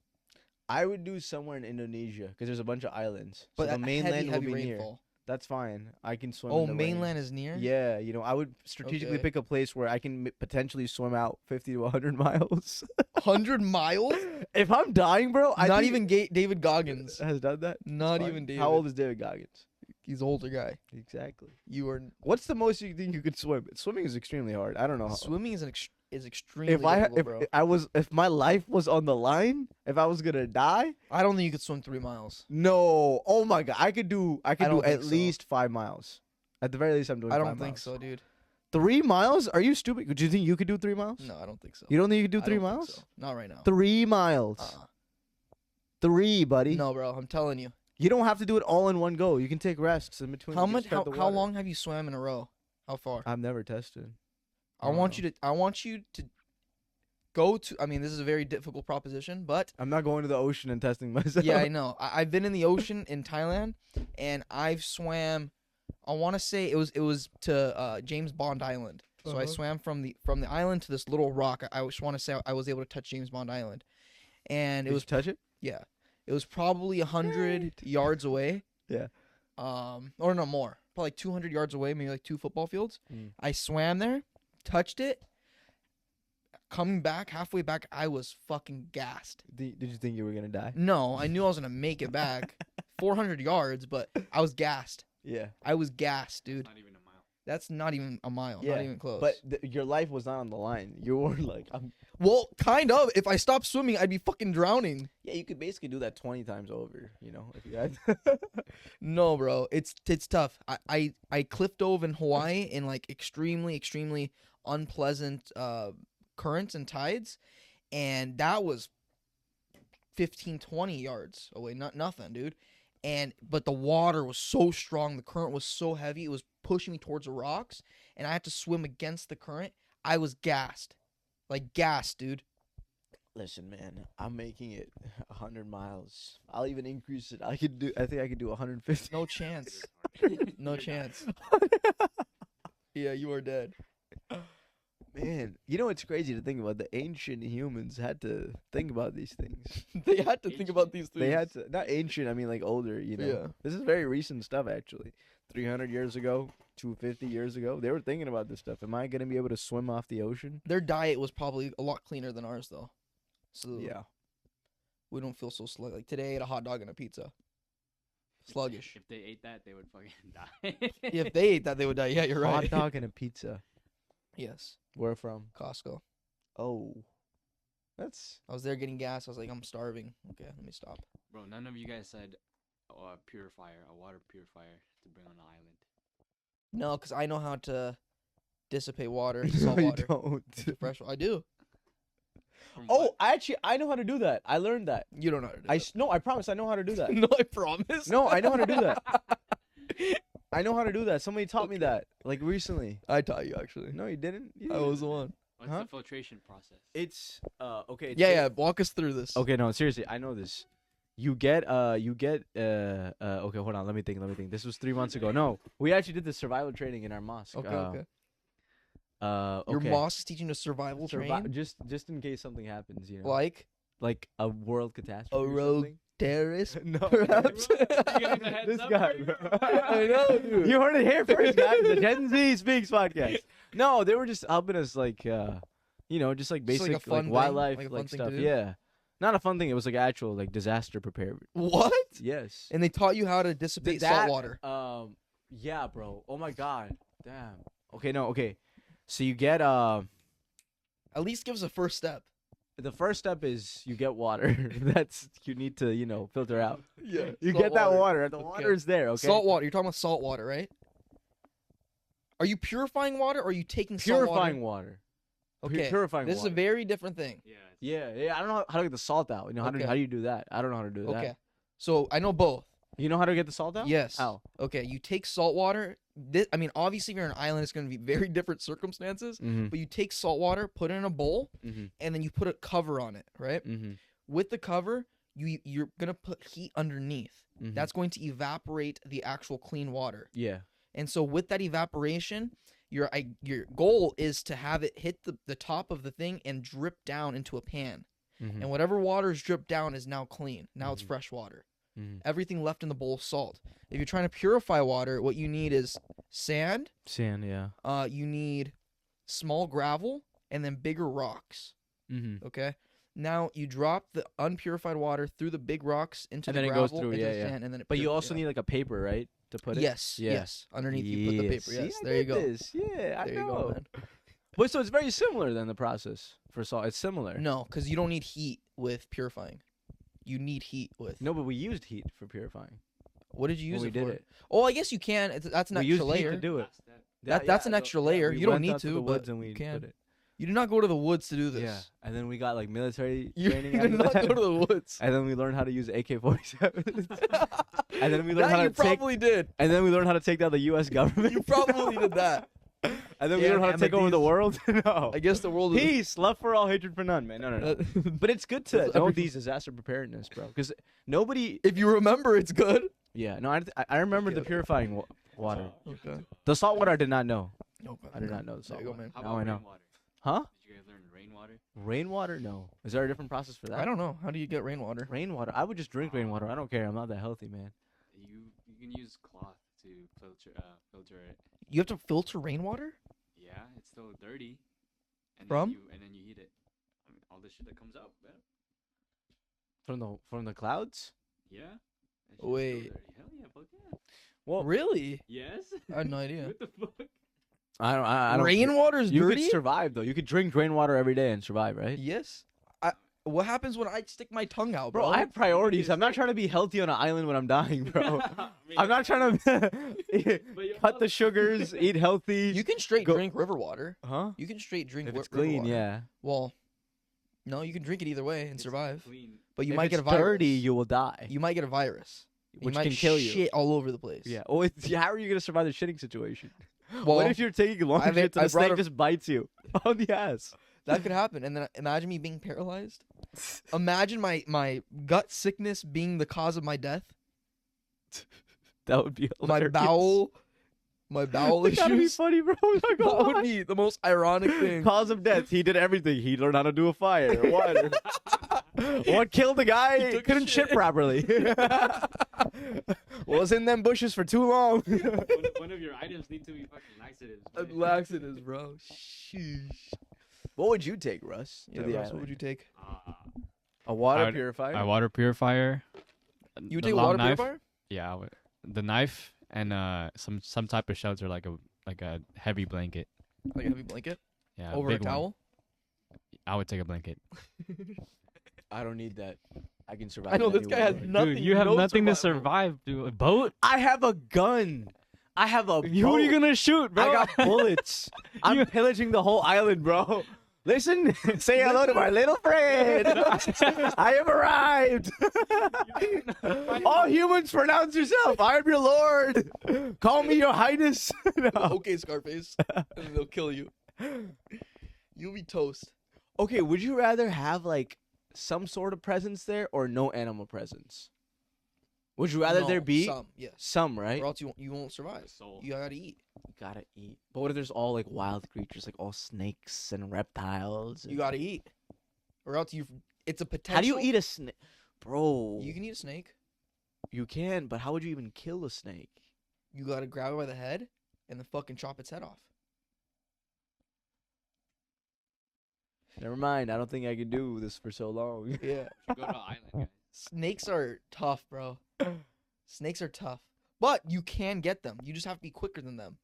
I would do somewhere in Indonesia because there's a bunch of islands. But So the mainland heavy will be near. rainfall. That's fine. I can swim. Oh, in the rain. mainland is near? Yeah, I would strategically Okay. pick a place where I can potentially swim out 50 to 100 miles. 100 miles? If I'm dying, bro, Not even David Goggins. has done that. Not Fine. even David. How old is David Goggins? He's an older guy. Exactly. You are What's the most you think you could swim? Swimming is extremely hard. I don't know. swimming is extremely If I difficult, bro. if my life was on the line, if I was gonna die, I don't think you could swim 3 miles. no. Oh my god, I could do don't at think so. least 5 miles. At the very least, I'm doing. I 5 don't think miles. so, dude. 3 miles? Are you stupid? Do you think you could do 3 miles? No, I don't think so. You don't think you could do I 3 don't think miles? so. Not right now. 3 miles. 3, buddy. No, bro. I'm telling you. You don't have to do it all in one go. You can take rests in between. How You can much? spread the How water. long have you swam in a row? How far? I've never tested. I want you to go to. I mean, this is a very difficult proposition, but I'm not going to the ocean and testing myself. yeah, I know. I've been in the ocean in Thailand, and I've swam. I want to say it was to James Bond Island. So I Uh-huh. swam from the island to this little rock. I just want to say I was able to touch James Bond Island, and Did it was you touch it? yeah, it was probably 100 Great. yards away. Yeah. Or no more, probably like 200 yards away, maybe like 2 football fields. Mm. I swam there, touched it. Coming back, halfway back, I was fucking gassed. Did you think you were gonna die? No, I knew I was gonna make it back, 400 yards, but I was gassed. Yeah. I was gassed, dude. Not even a mile. That's not even a mile, Yeah, not even close. But your life was not on the line. You were like, well, kind of. If I stopped swimming, I'd be fucking drowning. yeah, you could basically do that 20 times over. If you had. No, bro, it's tough. I cliff dove in Hawaii in like extremely unpleasant currents and tides, and that was 15-20 yards away. Nothing, dude. But the water was so strong, the current was so heavy, it was pushing me towards the rocks, and I had to swim against the current. I was gassed, like gassed, dude. Listen, man, I'm making it 100 miles. I'll even increase it. I think I could do 150. No chance. It is hard. No chance. Yeah, you are dead. Man, it's crazy to think about. The ancient humans had to think about these things. They had to think about these things. They had to, not ancient, I mean like older, Yeah. This is very recent stuff, actually. 300 years ago, 250 years ago, they were thinking about this stuff. Am I going to be able to swim off the ocean? Their diet was probably a lot cleaner than ours, though. So Yeah. we don't feel so sluggish. Like today, I ate a hot dog and a pizza. Sluggish. If they ate that, they would fucking die. If they ate that, they would die. Yeah, you're right. Hot dog and a pizza. Yes, Where from? Costco. Oh. That's... I was there getting gas. I was like, I'm starving. Okay, let me stop. Bro, none of you guys said a purifier, a water purifier to bring on the island. No, because I know how to dissipate water, No, salt you water, don't. into fresh water. I do. From Oh, what? I know how to do that. I learned that. You don't know how to do that. No, I promise I know how to do that. No, I promise. No, I know how to do that. I know how to do that. Somebody taught me that, like recently. I taught you actually. No, you didn't. You I didn't. was the one. What's Huh? the filtration process? It's okay. it's Yeah. Walk us through this. Okay, no, seriously, I know this. Okay, hold on, let me think. This was 3 months ago. No, we actually did the survival training in our mosque. Okay. Okay. Your mosque is teaching a survival train. Just in case something happens, Like like a world catastrophe. A or rogue something. terrorists, No. perhaps. This guy. I know, dude. You heard it here first, guys. The Gen Z Speaks podcast. No, they were just helping us, like, just like Just like a basic fun thing? wildlife Like a fun thing stuff. to do? Yeah, not a fun thing. It was like actual like disaster preparedness. What? Yes. And they taught you how to dissipate salt water. Yeah, bro. Oh my god. Damn. Okay, no. Okay. So you get At least give us a first step. the first step is you get water. That's you need to filter out. Yeah. You get that water. The Okay. water is there. Okay. Salt water. You're talking about salt water, right? Are you purifying water or are you taking Purifying salt water. water? Okay. Purifying This water. is a very different thing. Yeah. Yeah. I don't know how to get the salt out. How Okay. do you do that? I don't know how to do that. Okay. So I know both. You know how to get the salt out? Yes. How? Okay. You take salt water. Obviously, if you're on an island, it's going to be very different circumstances. Mm-hmm. But you take salt water, put it in a bowl, Mm-hmm. and then you put a cover on it, right? Mm-hmm. With the cover, you're going to put heat underneath. Mm-hmm. That's going to evaporate the actual clean water. Yeah. And so with that evaporation, your goal is to have it hit the top of the thing and drip down into a pan. Mm-hmm. And whatever water is dripped down is now clean. Now it's Mhm. fresh water. Mm-hmm. Everything left in the bowl is salt. If you're trying to purify water, what you need is sand, Sand. Yeah. you need small gravel, and then bigger rocks. Mm-hmm. Okay? Now you drop the unpurified water through the big rocks into And the then it goes gravel, through, into yeah, the yeah. sand, and then it But you also yeah. need like a paper, right, to put it. Yes, Yeah. yes. Underneath you put the paper. See, Yes, I there you get go. this. Yeah, I There you know. go, man. But so it's very similar then the process for salt. It's similar. No, because you don't need heat with purifying. You need heat with. No, but we used heat for purifying. What did you use when we it did for? it. Oh, I guess you can. That's an We extra used layer. heat to do it. That's an extra layer. we You don't went need out to to, the but woods and we you can. put it. You do not go to the woods to do this. Yeah, and then we got like military You training. did after not that. go to the woods. And then we learned how to use AK-47. And then we learned how That to you take. probably did. And then we learned how to take down the U.S. government. You probably did that. And then we Yeah, learned how to take over the Ahmadis. world. No. I guess the world is. Peace, love for all, hatred for none, man. No. But it's good to That's know every- these disaster preparedness, bro. Because nobody. If you remember, it's good. Yeah, no, I remember Okay, the okay. purifying water. Okay. The salt water I did not know. Okay. I did not know the There salt you go, water. man. How Now about I know. rainwater? Huh? Did you guys learn rainwater? Rainwater? No. Is there a different process for that? I don't know. How do you get rainwater? Rainwater. I would just drink rainwater. I don't care. I'm not that healthy, man. You can use cloth to filter it. You have to filter rainwater? Yeah, it's still dirty. And From? Then you heat it. I mean, all the shit that comes up. From the clouds? Yeah. That shit's still Wait. dirty. Hell yeah, fuck yeah. Well, Really? Yes. I had no idea. What the fuck? I don't. Rainwater's You dirty? could survive though. You could drink rainwater every day and survive, right? Yes. What happens when I stick my tongue out, bro? Bro, I have priorities. I'm not trying to be healthy on an island when I'm dying, bro. I'm not trying to cut the sugars, eat healthy. You can straight Go- drink river water. Huh? You can straight drink If it's river clean, water. yeah. Well, no, you can drink it either way and survive. Clean. But you If might it's get a virus. dirty, you will die. You might get a virus. Which you might can kill you. Shit all over the place. Yeah. Oh, how are you gonna survive the shitting situation? Well, What if you're taking long I've- shits and I the brought snake a- just bites you on the ass? that could happen. And then imagine me being paralyzed. Imagine my gut sickness being the cause of my death. That would be My hilarious. bowel That gotta be issues. funny, bro. I'm not gonna That would lie. be the most ironic thing. Cause of death. He did everything. He learned how to do a fire. What? What killed the guy? He He took a couldn't shit shit. properly. Was in them bushes for too long. One of your items need to be fucking laxatives. man. Laxatives, bro. Sheesh. What would you take, Russ? Yeah, to the Russ, what island? would you take? A water I would- purifier. A water purifier. You would the take a long water knife. purifier? Yeah, the knife and some type of shelter like a heavy blanket. Like a heavy blanket? Yeah, Over a big one. towel? I would take a blanket. I don't need that. I can survive. I know in this any guy has weather. nothing. Dude, you have no nothing to survival. survive, dude. A boat? I have a gun. I have a Who are you boat. gonna shoot, bro? I got bullets. I'm You- pillaging the whole island, bro. Listen, say hello to my little friend. I have arrived. All humans, pronounce yourself. I am your lord. Call me your highness. No. Okay, Scarface. And then they'll kill you. You'll be toast. Okay, would you rather have like some sort of presence there or no animal presence? Would you rather No, there be some, yes. some, right? Or else you won't survive. Soul. You gotta eat. You gotta eat. But what if there's all like wild creatures, like all snakes and reptiles? You and- gotta eat. Or else it's a potential. How do you eat a snake? Bro, You can eat a snake. you can, but how would you even kill a snake? You gotta grab it by the head and then fucking chop its head off. Never mind. I don't think I can do this for so long. Yeah. Go to an island, guys. Snakes are tough, bro. Snakes are tough. But you can get them. You just have to be quicker than them.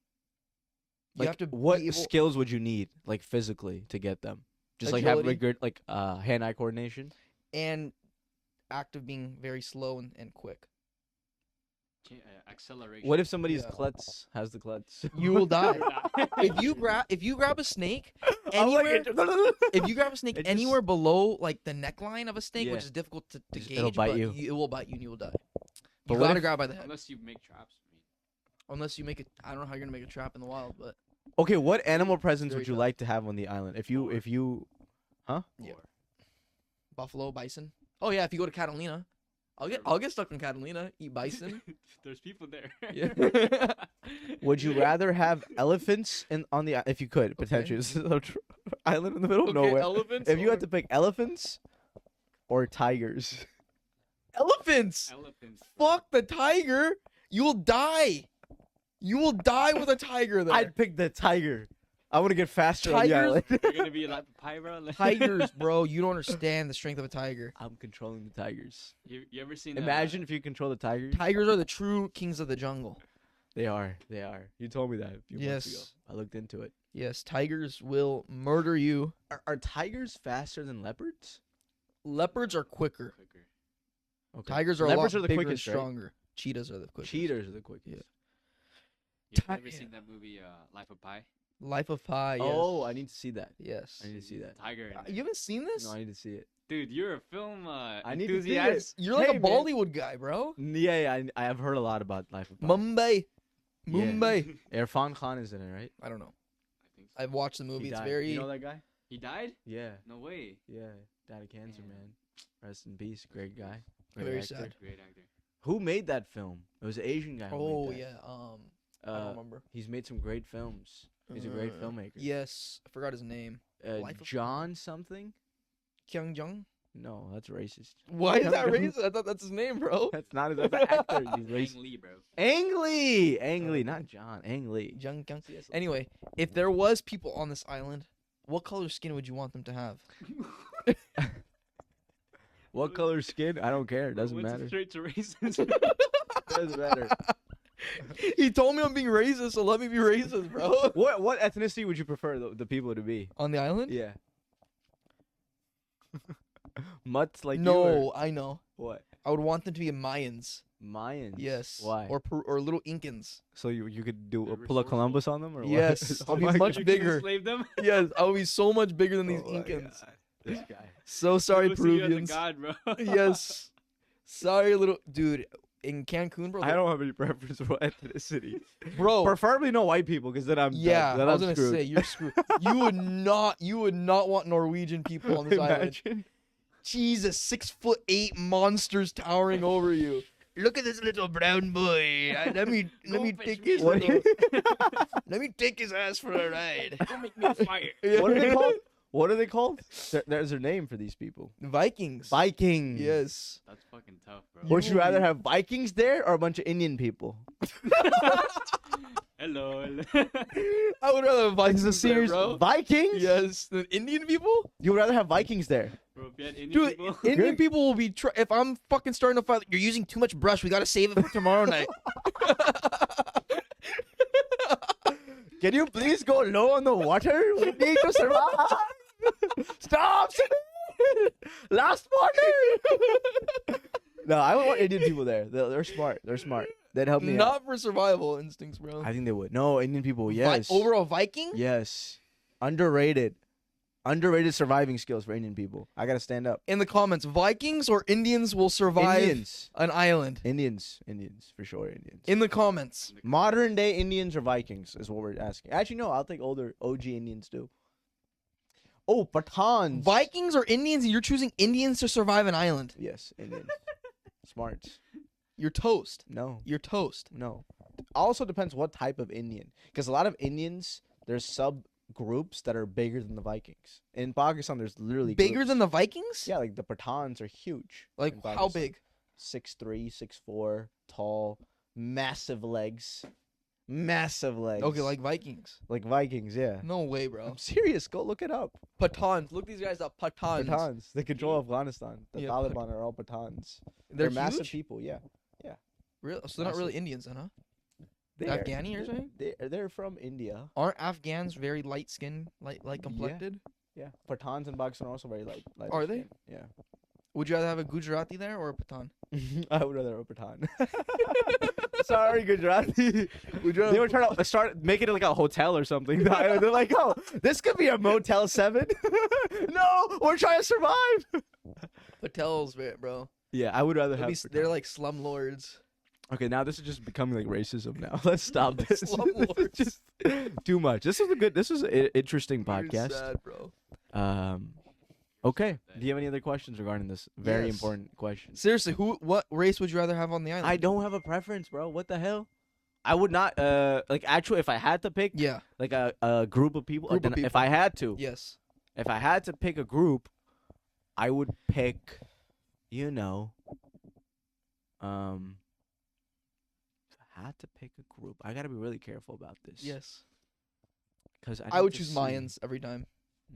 You Like, have to what be able, skills would you need, like physically, to get them? Just like have Agility. good, like hand-eye coordination. and act of being very slow and quick. Acceleration. What if somebody's Yeah. klutz has the klutz? You will die. if you grab a snake anywhere, if you grab a snake It just- anywhere below like the neckline of a snake, Yeah. which is difficult to Just- gauge, it'll bite but you. it will bite you and you will die. But You what gotta if- grab by the head. Unless you make traps. I mean, Unless you make it. I don't know how you're gonna make a trap in the wild, but Okay, what animal presence Very would you tough. like to have on the island? If you, Yeah. or- buffalo, bison. Oh yeah, if you go to Catalina, I'll get stuck in Catalina, eat bison. There's people there. Yeah. would you rather have elephants on the if you could potentially this is a island in the middle of Okay, nowhere? elephants. If you or- had to pick elephants or tigers, elephants. Elephants. Fuck the tiger. You will die. You will die with a tiger there. I'd pick the tiger. I want to get faster on the Tigers? island. You're gonna be like a pyro. Tigers, bro. You don't understand the strength of a tiger. I'm controlling the tigers. You ever seen? Imagine if you control the tigers. Tigers are the true kings of the jungle. They are. They are. You told me that a few months ago. Yes. I looked into it. Yes, tigers will murder you. Are tigers faster than leopards? Leopards are quicker. quicker. Okay. Tigers are leopards a lot are the bigger quickest, and right? stronger. Cheetahs are the quickest. Cheaters are the quickest. Yeah. You Ti- ever seen that movie, Life of Pi? Life of Pi. Yes. Oh, I need to see that. yes. I need to see that. Tiger. in You it. haven't seen this? No, I need to see it. Dude, you're a film I need to see enthusiast. it. You're like Hey, a man. Bollywood guy, bro. Yeah, I have heard a lot about Life of Pi. Mumbai. Yeah. Mumbai. Irfan Khan is in it, right? I don't know. I think so. I've watched the movie. He It's died. very. You know that guy? He died? Yeah, No way. yeah. Died of cancer, Man. man. Rest in peace. Great guy. Great Very actor. sad. Great actor. Who made that film? It was an Asian guy. Who Oh made that. yeah. I don't remember. He's made some great films. He's a great filmmaker. Yes, I forgot his name. Life of John something? Kyung Jung. No, that's racist. Why is that Kyung Jung. racist? I thought that's his name, bro. That's not his that's an actor. He's Ang racist. Lee, bro. Ang Lee! Ang Lee, not John. Ang Lee. Jung Kyung. Anyway, if there was people on this island, what color skin would you want them to have? What color skin? I don't care. It doesn't What's matter. Straight to racist. Doesn't matter. He told me I'm being racist, so let me be racist, bro. What ethnicity would you prefer the people to be? On the island? Yeah. Mutts like you? No, Or I know. what? I would want them to be Mayans. Mayans. Yes. Why? Or little Incans. So you could do They're pull a Columbus on them or Yes, what? I'll be my much God. bigger. Enslave them. Yes, I would be so much bigger than these Oh my Incans. God. This guy. So sorry, People see you as a Peruvians. god, bro. Yes. Sorry, little dude. In Cancun, bro. I don't have any preference for ethnicity. Bro. Preferably no white people, because then I'm Yeah, then I was I'm gonna screwed. say you're screwed. You would not want Norwegian people on this island. Imagine. Jesus, 6'8" monsters towering over you. Look at this little brown boy. Let me take his What- let me take his ass for a ride. Don't make me a fire. What are they called? What are they called? There's a name for these people. Vikings. Vikings. Yes. That's fucking tough, bro. Would you rather have Vikings there or a bunch of Indian people? Hello. I would rather have Vikings there, Serious bro. Vikings? Yes, the Indian people. You would rather have Vikings there? Bro, if you had Indian Dude, people. Indian people will be. If I'm fucking starting a fight, you're using too much brush. We gotta save it for tomorrow night. Can you please go low on the water? We need to survive. Stop! Last water. No, I would want Indian people there. They're smart. They're smart. They'd help me out. Not for survival instincts, bro. I think they would. No, Indian people. Yes. Overall Viking. Yes. Underrated. Underrated surviving skills for Indian people. I gotta stand up. In the comments, Vikings or Indians will survive Indians. an island. Indians for sure. Indians. In the comments. Modern day Indians or Vikings is what we're asking. Actually, no. I'll take older OG Indians too. Oh, Pathans. Vikings or Indians, and you're choosing Indians to survive an island. Yes, Indians. Smarts. You're toast. No. You're toast. No. Also depends what type of Indian. Because a lot of Indians, they're groups that are bigger than the Vikings. In Pakistan, there's literally Bigger groups. than the Vikings? Yeah, like the Pathans are huge. Like in how Pakistan. big? 6'3", 6'4", tall, massive legs. Massive legs. Okay, like Vikings. Like Vikings, yeah. No way, bro. I'm serious. Go look it up. Pathans. Look these guys up. Pathans. Pathans. They control Afghanistan. The Yeah, Taliban are all Pathans. They're massive huge? people, yeah. Real? So they're not really Indians then, huh? They're, Afghani or something? They're from India. Aren't Afghans very light skinned, light complected? Yeah. Pathans in Pakistan are also very light. Are they? Yeah. Would you rather have a Gujarati there or a Pathan? I would rather a Pathan. Sorry, Gujarati. They were trying to start making it like a hotel or something. They're like, oh, this could be a Motel 7. No, we're trying to survive. Patels, bro. Yeah, I would rather have. They're like slum lords. Okay, now this is just becoming like racism. Now let's stop this. Slumlords. This is just too much. This is an interesting You're podcast. sad, bro. Okay. Do you have any other questions regarding this very Yes. important question? Seriously, what race would you rather have on the island? I don't have a preference, bro. What the hell? I would not like actually if I had to pick Yeah. like a group of people, Group of then if people. I had to, Yes. if I had to pick a group, I would pick, if I had to pick a group, I got to be really careful about this. Yes. Cuz I would choose Mayans every time.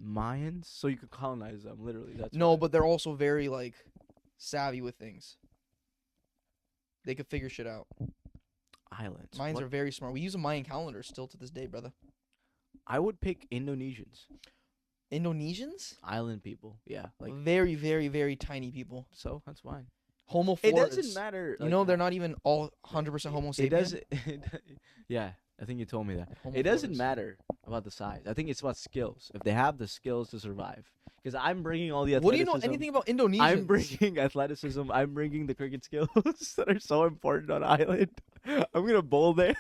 Mayans, so you could colonize them literally. That's No, why. but they're also very like savvy with things. They could figure shit out. Islands. Mayans What- are very smart. We use a Mayan calendar still to this day, brother. I would pick Indonesians. Indonesians? Island people. Yeah, like Very, very, very tiny people. so that's fine. Homo It flores. doesn't matter. You know, they're not even all 100% Homo sapien. It doesn't. Yeah, I think you told me that. Homo It doesn't flores. matter about the size. I think it's about skills. If they have the skills to survive, because I'm bringing all the athleticism. What do you know anything about Indonesians? I'm bringing athleticism. I'm bringing the cricket skills that are so important on island. I'm gonna bowl there.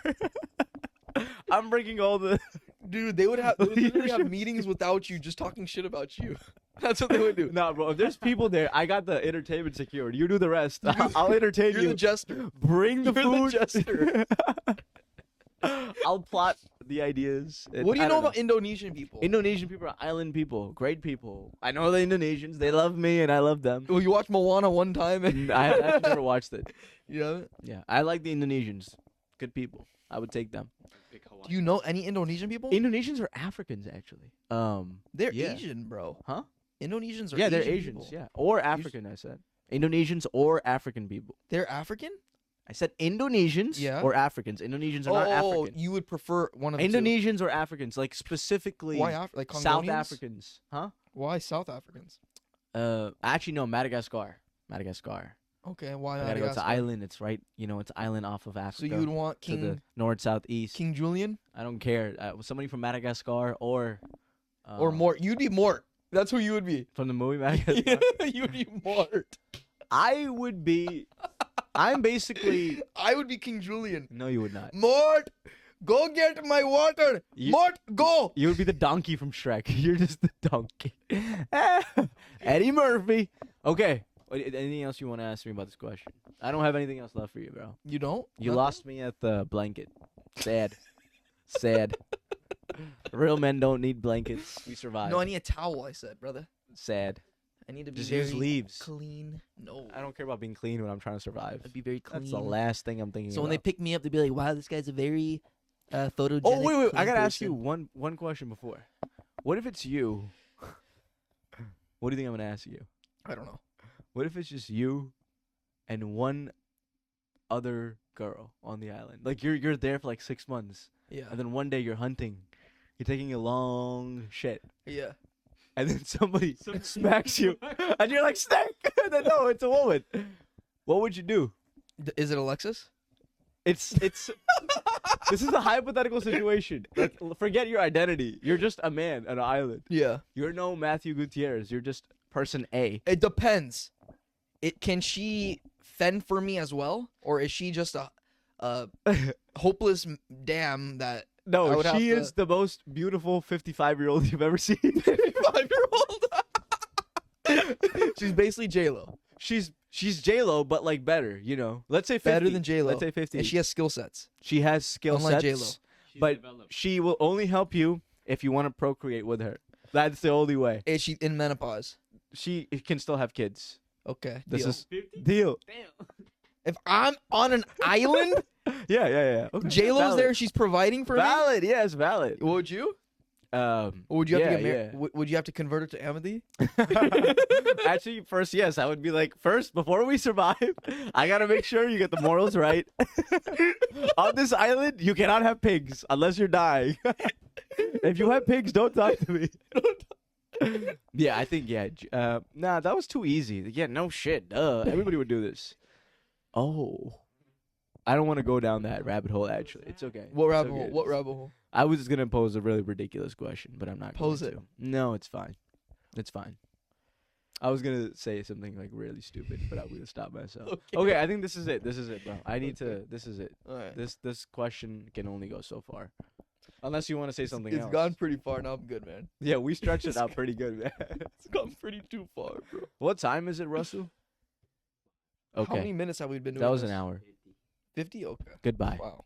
I'm bringing all the. Dude, they would literally have Leadership. meetings without you, just talking shit about you. That's what they would do. Nah, bro. If there's people there, I got the entertainment secured. You do the rest. I'll entertain You're you. the jester. Bring the You're the food. I'll plot the ideas. What do you know about Indonesian people? Indonesian people are island people, great people. I know the Indonesians. They love me, and I love them. Well, you watched Moana one time. And I actually never watched it. you know? Yeah, I like the Indonesians. Good people. I would take them. Big Hawaiian. Do you know any Indonesian people? Indonesians are Africans, actually. They're yeah. Asian, bro. Huh? Indonesians are Yeah, they're Asian Asians. people. Yeah, or African. I said Indonesians or African people. They're African? I said Indonesians Yeah. or Africans. Indonesians are not Oh, African. you would prefer one of the Indonesians or Africans, like specifically two. Why like South Congonians? Africans, huh? Why South Africans? Actually no, Madagascar. Madagascar. Okay, why I gotta go to Madagascar? island. It's right, it's island off of Africa. So you would want to the King north, south, east. King Julian I don't care. Somebody from Madagascar or or Mort? You'd be Mort. That's who you would be. from the movie Madagascar. you would be Mort. I would be. I'm basically. I would be King Julian. No, you would not. Mort, go get my water. You- Mort, go. You would be the donkey from Shrek. You're just the donkey. Eddie Murphy. Okay. Anything else you want to ask me about this question? I don't have anything else left for you, bro. You don't? You Nothing? lost me at the blanket. Sad. Sad. Real men don't need blankets. We survive. No, I need a towel. I said, brother. Sad. I need to be Just very use leaves. clean. No, I don't care about being clean when I'm trying to survive. I'd be very clean. That's the last thing I'm thinking So when they about. pick me up, they'd be like, "Wow, this guy's a very photogenic." Oh wait! I clean gotta ask you person." one question before. What if it's you? What do you think I'm gonna ask you? I don't know. What if it's just you and one other girl on the island? Like you're there for like 6 months, Yeah. and then one day you're hunting, you're taking a long shit, Yeah. and then somebody smacks you, and you're like snake. And then no, it's a woman. What would you do? Is it Alexis? It's this is a hypothetical situation. Like forget your identity. You're just a man on an island. Yeah. You're no Matthew Gutierrez. You're just person A. It depends. Can she fend for me as well, or is she just a hopeless dam that I No, would have she to- is the most beautiful 55-year-old you've ever seen. 5-year-old? She's basically J-Lo. She's J-Lo, but like better, Let's say 50. Better than J-Lo. Let's say 50. And she has skill sets. She has skill Unlike sets, J-Lo. She's but developed. she will only help you if you want to procreate with her. That's the only way. Is she in menopause? She can still have kids. Okay. This deal. is deal. Damn. If I'm on an island, Yeah. Okay. J Lo's Valid. there. She's providing for Valid. Yes, valid. me. Would you? Or Or would you have to get yeah, married? Would you have to convert her to Amity? Actually, first, yes, I would be like, first, before we survive, I gotta make sure you get the morals right. On this island, you cannot have pigs unless you're dying. If you have pigs, don't talk to me. Yeah, I think nah, that was too easy. Yeah, no shit. Everybody would do this. Oh, I don't want to go down that rabbit hole. Actually, it's okay. What It's rabbit okay. hole? What rabbit hole? I was just gonna pose a really ridiculous question, but I'm not. Pose going it. to. No, it's fine. It's fine. I was gonna say something like really stupid, but I'm gonna stop myself. Okay, I think this is it. This is it, bro. I need to. This is it. All right. This question can only go so far, unless you want to say something It's else. gone pretty far now. I'm good, man. Yeah, we stretched it out pretty good, man. It's gone pretty too far, bro. What time is it, Russell? How many Okay, minutes have we been doing? that was an this? hour. 50. Okay. Goodbye. Wow.